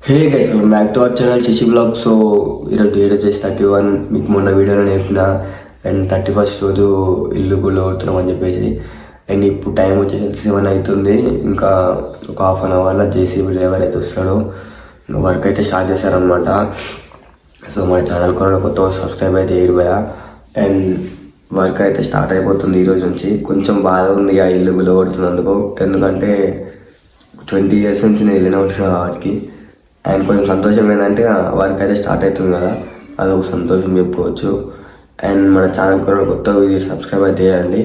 Hey guys welcome back to our channel Shashi blog. So ఈరోజు date వచ్చేసి 31. మీకు మొన్న వీడియోలో నేర్పిన అండ్ 31st రోజు ఇల్లు కూడా అవుతున్నాం చెప్పేసి. అండ్ ఇప్పుడు టైం వచ్చేసి 7 అవుతుంది. ఇంకా ఒక హాఫ్ అన్ అవర్లో జేసీబీ డ్రైవర్ అయితే వస్తాడు, వర్క్ అయితే స్టార్ట్ చేస్తారనమాట. సో మన ఛానల్ కూడా కొత్త సబ్స్క్రైబ్ అయితే చేయబోయా. అండ్ వర్క్ అయితే స్టార్ట్ అయిపోతుంది ఈరోజు నుంచి. కొంచెం బాధ ఉంది ఆ ఇల్లు కూడా కొడుతున్నందుకు, ఎందుకంటే 20 years నుంచి నేను వెళ్ళిన ఉంటున్నాను వాటికి. అండ్ కొంచెం సంతోషం ఏంటంటే వర్క్ అయితే స్టార్ట్ అవుతుంది కదా, అదొక సంతోషం చెప్పుకోవచ్చు. అండ్ మన ఛానల్ కూడా కొత్త సబ్స్క్రైబ్ అయితే చేయండి.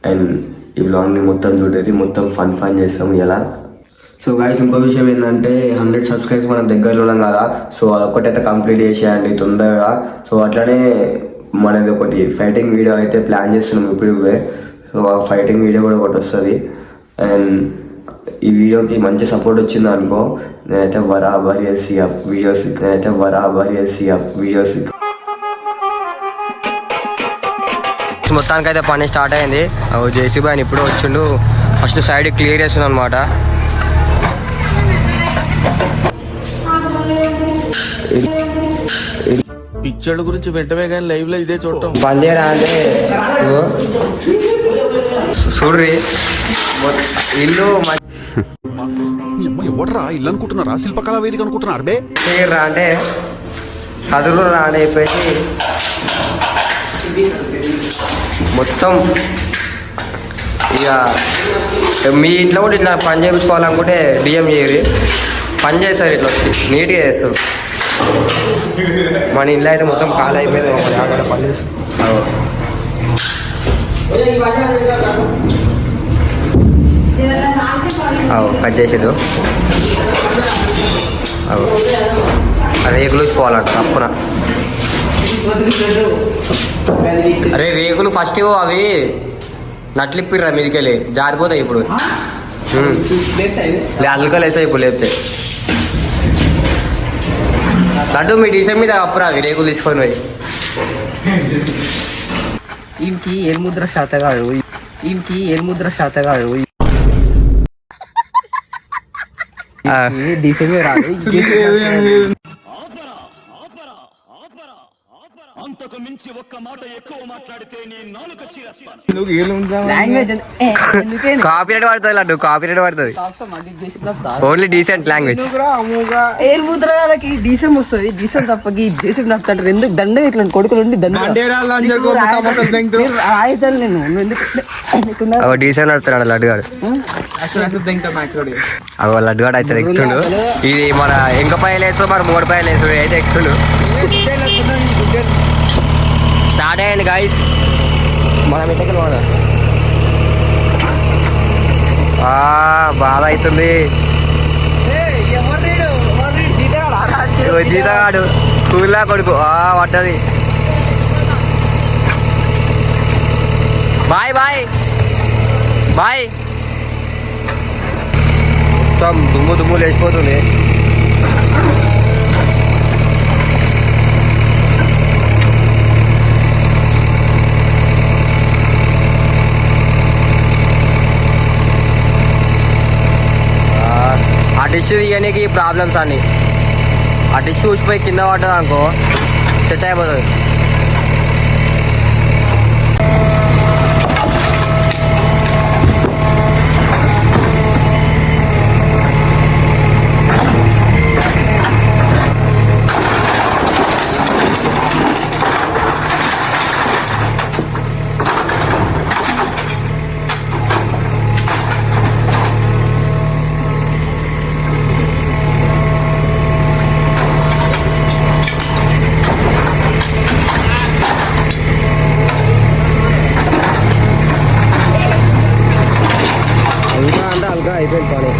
అండ్ ఈ బ్లాగ్ని మొత్తం చూడండి, మొత్తం ఫన్ చేస్తాం ఇలా. సో గాయ్స్, ఇంకో విషయం ఏంటంటే 100 సబ్స్క్రైబ్స్ మన దగ్గరలో ఉన్నాం కదా, సో అదొకటైతే కంప్లీట్ చేసేయండి తొందరగా. సో అట్లనే మనది ఒకటి ఫైటింగ్ వీడియో అయితే ప్లాన్ చేస్తున్నాం ఇప్పుడే. సో ఆ ఫైటింగ్ వీడియో కూడా ఒకటి వస్తుంది. అండ్ ఈ వీడియోకి మంచి సపోర్ట్ వచ్చింది అనుకో, నేనైతే బరాబర్ చేసి వీడియోస్ మొత్తానికి అయితే పని స్టార్ట్ అయింది. జేసీబీ ఆయన ఇప్పుడు వచ్చిండు, ఫస్ట్ సైడ్ క్లియర్ చేస్తుంది అనమాట. పిక్చర్ల గురించి వెంటనే కానీ లైవ్ లో ఇదే చూడటం పని చేయరా అంటే చూడ్రి ఇల్లు ఎవడరా ఇల్లు అనుకుంటున్నారా, శిల్పకళా వేదిక అనుకుంటున్నారు బే రా అంటే చదువులు రా అని చెప్పేసి మొత్తం. ఇక మీ ఇంట్లో కూడా ఇట్లా పని చేయించుకోవాలనుకుంటే డిఎం చేయరు, పని చేస్తారు ఇట్లా వచ్చి నీట్గా చేస్తారు. మన ఇంట్లో అయితే మొత్తం కాలు అయిపోయింది, అక్కడ పని చేస్తారు. కట్ చేసేది రేకులు పోవాలంట తప్పున. అరే రేకులు ఫస్ట్ అవి నట్లిప్పిర్రా మీదికెళ్ళి జారిపోతాయి ఇప్పుడు. అల్లుకలేసాయి ఇప్పుడు లేపితే. లడ్డు మీ డిసైన్ మీద అప్పురా అవి రేకులు తీసుకొని పోయి. ఈయనకి ఏముద్ర శాతగాడు డిసైన్ రాదు. అంతకు మించి ఒక్క మాట ఎక్కువ మాట్లాడితే నీ నాలుక చీరేస్తాను. కాపీరైట్ పడుతుంది లడ్డు, కాపీరైట్ పడుతుంది. Only decent language. ఏముద్రకి డీసెం వస్తుంది, డీసెం తప్పకి డీసెం నడుపుతాడు. ఎందుకు దండ ఇట్లా కొడుకులు ఉండి దండ ఆయుధాలు నేను డీసెంట్ నడుపుతున్నాడు లడ్డుగాడు. అవ లడ్డుగాడు అయితే ఎక్కుతుండు. ఇది మన ఎంక పాయలు వేస్తాడు, మన మూడు పాయలు వేస్తాడు అయితే ఎక్కుతుండు. స్టార్ట్ అయ్యింది గాయస్, మనం ఇంటికి పోదా. బాధ అవుతుంది. జీతగాడు స్కూల్లా కొడుకు పడ్డది. బాయ్ బాయ్ బాయ్. మొత్తం దుమ్ము లేచిపోతుంది. ఆ టిష్యూ తీయడానికి ప్రాబ్లమ్స్ అన్ని. ఆ టిష్యూ ఊసిపోయి కింద పడ్డది అనుకో సెట్ అయిపోతుంది. అయిపోయింది పని.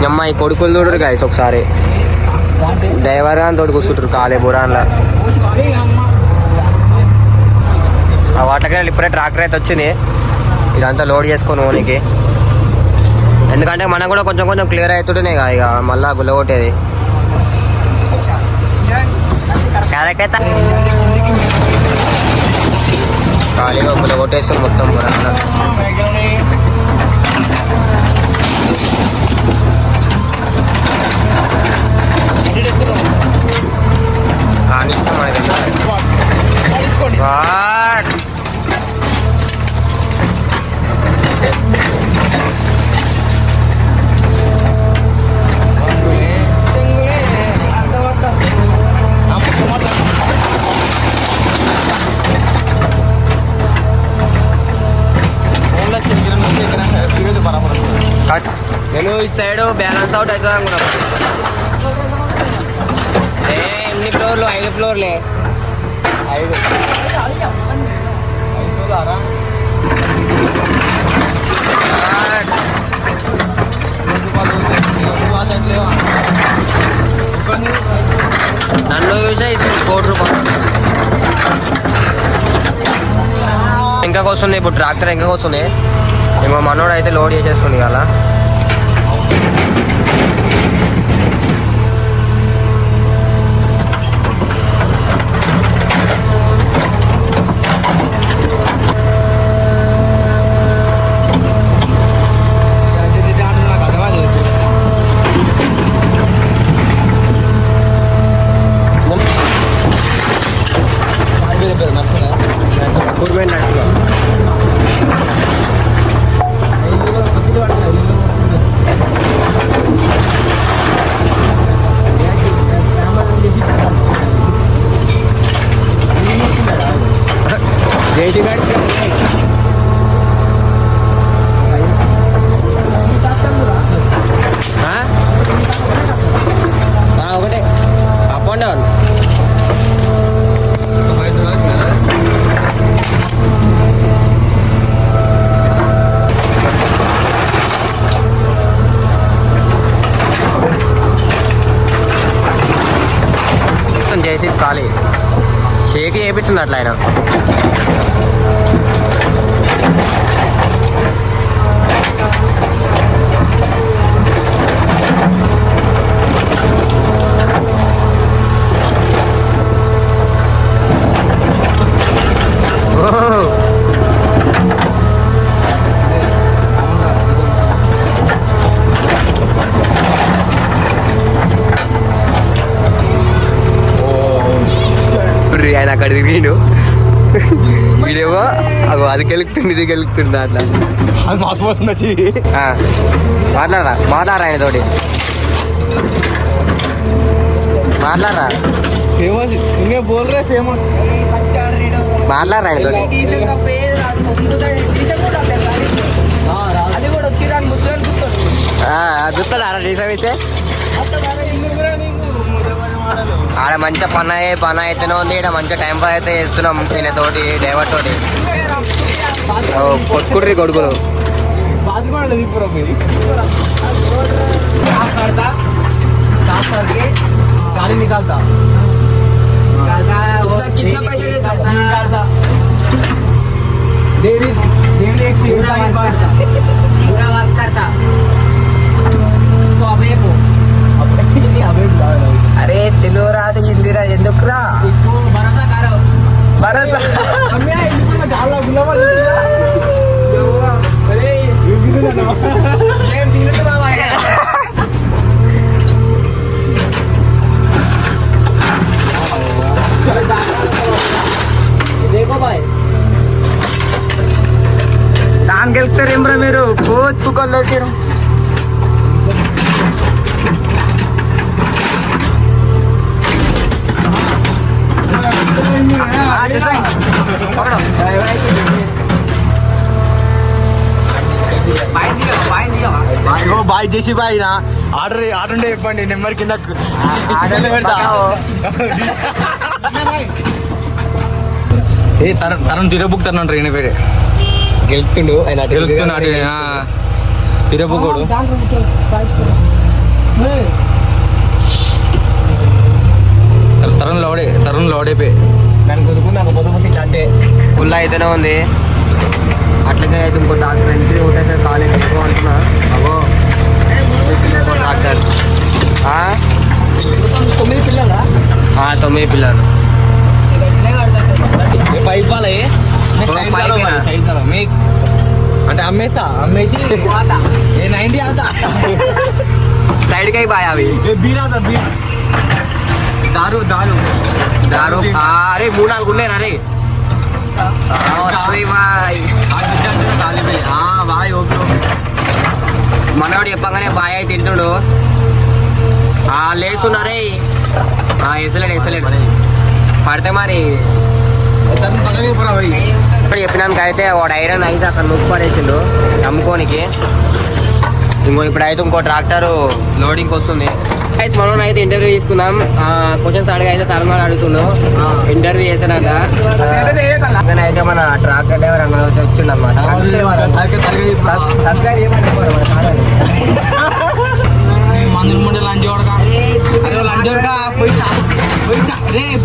అమ్మాయి కొడుకులు చూడరు గాయస్ ఒకసారి డ్రైవర్ అని తోడు కూర్చుంటారు కాలే బురాన్లా ఆ వాటర్కి ఇప్పుడే ట్రాక్టర్ అయితే వచ్చింది ఇదంతా లోడ్ చేసుకొని ఓనికి ఎందుకంటే మనకు కూడా కొంచెం కొంచెం క్లియర్ అవుతుంటేనే ఇక మళ్ళా గుల్ల కొట్టేది క్యారెక్ట్ అయితే ఖాళీగా గుల్ల కొట్టేస్తుంది మొత్తం బురాన్లా ఇష్టం మనకి నేను ఇటు సైడ్ బ్యాలెన్స్ అవుట్ అవుతుంది అనుకున్నాను ఎన్ని ఫ్లోర్లు 5 ఫ్లోర్లే 5 నన్ను చూసే ₹1 కోటి ఇంకా వస్తుంది ఇప్పుడు ట్రాక్టర్ ఇంకా వస్తుంది ఇంకో మనోడు అయితే లోడ్ చేసేస్తుంది కదా ఒకటే అప్ అండ్ డౌన్ చేసి ఖాళీ షేక్ చేపిస్తుంది అట్లా ఆయన ఆయన అక్కడ తిరిగిండు వీడేమో అగో అది గెలుపుతుంది ఇది గెలుపుతుంది అట్లా అది మాసిపోతుంది మాట్లాడరా ఆయన తోటి మాట్లాడరా ఫేమస్ ఇంకే బోల్ రే ఫేమస్ మాట్లాడరా ఆయన తోటి చూస్తాడా డీసా వేసే ఆడ మంచిగా పని అయితేనే ఉంది ఇక్కడ మంచిగా టైం పాస్ అయితే చేస్తున్నాం ఈయన తోటి డ్రైవర్ తోటి కొట్టుకుంటారు కొడుకులు అరే తెలుగు రాదు హిందీ రా ఎందుకురా భరోసా దానికి వెళ్తారు ఏమరా మీరు కోచ్ కొల్లకి బాయ్ చేసి బాయ్ నా ఆర్డర్ ఉంటే చెప్పండి నెంబర్ కింద పెడతా. ఏ తరం తిరబుక్ తరం ట్రైన్ పేరే గెలుతుండు ఆయన గెలుస్తున్నాడు తిరబుకోడు. తరుణ్ లోడే పే నన్ను కుదుకు నాకు పొదుపు సీట్ అంటే ఫుల్ అయితేనే ఉంది. అట్లాగే అయితే ఇంకో డాక్టర్ ఎంట్రీ ఒకటేసారి కాలేజ్ ఎక్కువ అంటున్నా. అవో డాక్టర్ 9 పిల్లలు 9 పిల్లలు అంటే అమ్మేసి 90 అవుతా సైడ్ కై బాయ్ అవి దారు అరే 3-4 ఉన్నాయి అరే బాయ్ ఓకే మనవాడు చెప్పగానే బాయ్ అయితే తింటుడు. లేస్తున్నారే వేసలేడు పడితే మరి ఇప్పుడు చెప్పినాక అయితే వాడు ఐరన్ అయితే అక్కడ నొక్కి పడేసిండు అమ్ముకోనికి. ఇప్పుడైతే ఇంకో ట్రాక్టర్ లోడింగ్ వస్తుంది. మనం అయితే ఇంటర్వ్యూ తీసుకుందాం. క్వశ్చన్స్ అడిగి అయితే తరుణ్ అడుగుతుండు. ఇంటర్వ్యూ చేశాడంట. అయితే మన ట్రాక్టర్ డ్రైవర్ అన్న వచ్చిండు అనమాట. సబ్స్క్రైబ్ చేయమని చెప్పారు మన ఛానల్.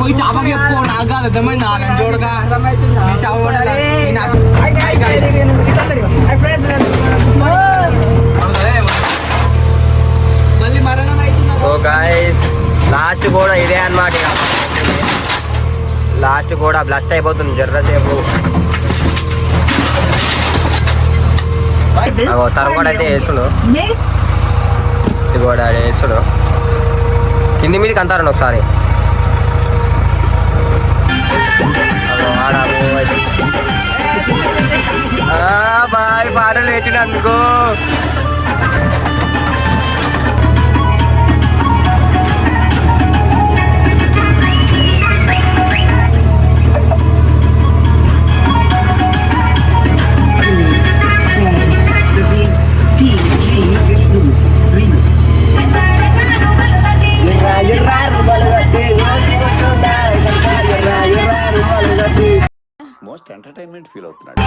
పోయి చాపకి చెప్పుకో నాకు కాదు అర్థమైంది. లంచోడగా సో గైస్ లాస్ట్ కూడా ఇదే అన్నమాట. లాస్ట్ కూడా బ్లస్ట్ అయిపోతుంది జర్రసేపు. తరువాత అయితే వేసుడు ఇది కూడా వేసుడు కింది మీదకి అంటారండి ఒకసారి. బాయ్ పాటలు వేసిన అందుకో మోస్ట్ ఎంటర్టైన్మెంట్ ఫీల్ అవుతున్నాడు.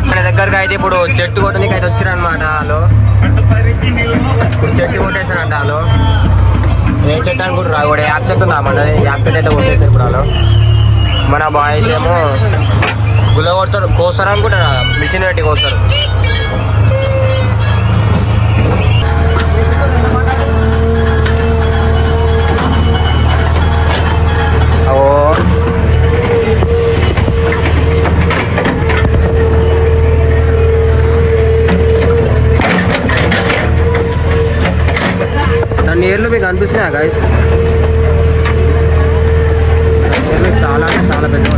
మన దగ్గరకి అయితే ఇప్పుడు చెట్టు కొట్టడానికి అయితే వచ్చారనమాట. వాళ్ళు ఇప్పుడు చెట్టు కొట్టేసారంట. వాళ్ళు ఏ చెట్టు అనుకుంటారు కూడా యాప్ చెట్టు ఉందా మన యాప్ చెట్టు అయితే కొట్టేసారు ఇప్పుడు వాళ్ళు. మన బాయ్స్ ఏమో గుల్ల కొడతారు కోస్తారు అనుకుంటారు మిషన్ పెట్టి కోస్తారు. నీళ్ళు మీకు అనిపిస్తున్నాయా గాయస్? చాలా అంటే చాలా పెద్దగా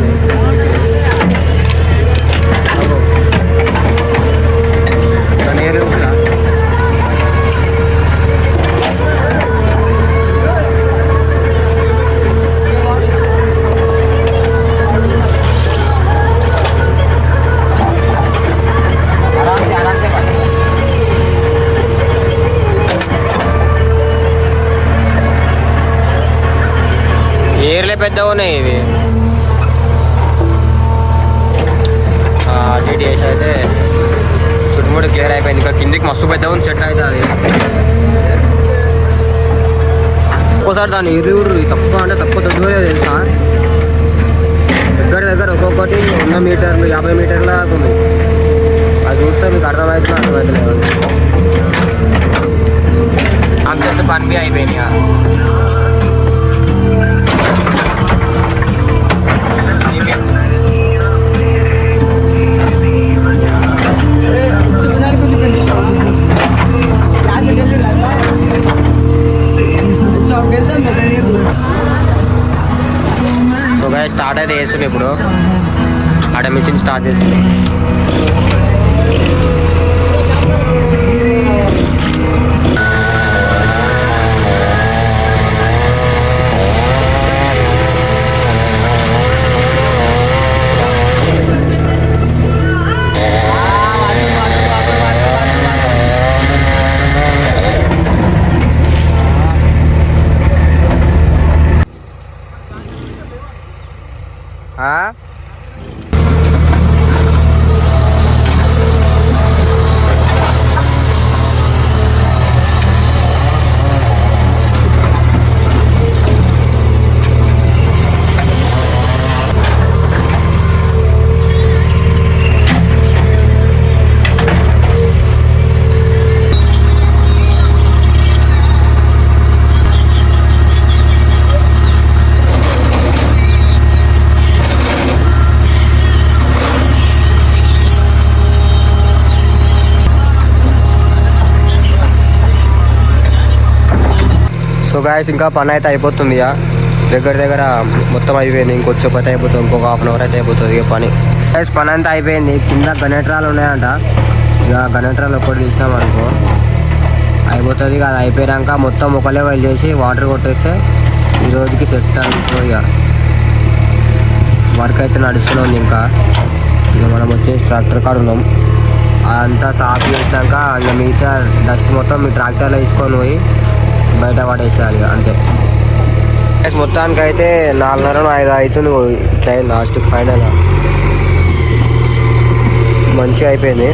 నీళ్ళు చూసినా ఏర్లే పెద్దగా ఉన్నాయి ఇవి. డిటిఎస్ అయితే చుట్టుముడి క్లియర్ అయిపోయింది. ఇంకా కిందికి మస్తు పెద్దగా ఉంది చెట్టు అయితే. అది ఒక్కోసారి దాని ఇరువురు తక్కువ అంటే తక్కువ దొడ్డుగా తెలుసా. దగ్గర ఒక్కొక్కటి 100 మీటర్లు 50 మీటర్ల దాకా ఉంది. అది చూస్తే మీకు అర్థమవుతుంది అర్థమవుతలేదు. అంత పని అయిపోయింది. స్టార్ట్ అయితే చేస్తుంది ఇప్పుడు. ఆడ మిషన్ స్టార్ట్ చేస్తుంది. సో గాయస్ ఇంకా పని అయితే అయిపోతుంది. ఇక దగ్గర మొత్తం అయిపోయింది. ఇంకొచ్చేపు అయితే అయిపోతుంది. ఇంకొక హాఫ్ అన్ అవర్ అయితే అయిపోతుంది ఇక పని. గాయస్ పని అంతా అయిపోయింది. కింద గణేట్రాలు ఉన్నాయంట. ఇక గణేట్రాలు ఒక్కటి తీసినాం అనుకో అయిపోతుంది. ఇక అది అయిపోయాక మొత్తం ఒక లెవెల్ చేసి వాటర్ కొట్టేస్తే ఈ రోజుకి సెట్ అనుకో. ఇక వర్క్ అయితే నడుస్తూనే ఉంది. ఇంకా ఇక మనం వచ్చేసి ట్రాక్టర్ కాడ ఉన్నాం. అదంతా సాఫ్ చేసినాక ఇక మిగతా డస్ట్ మొత్తం మీ ట్రాక్టర్లో తీసుకొని పోయి బయట పడేసేయాలి అంతే. మొత్తానికి అయితే 4:30 అవుతుంది. ఇట్లా లాస్ట్ ఫైనల్ మంచిగా అయిపోయింది.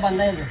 బంద్ అయింది.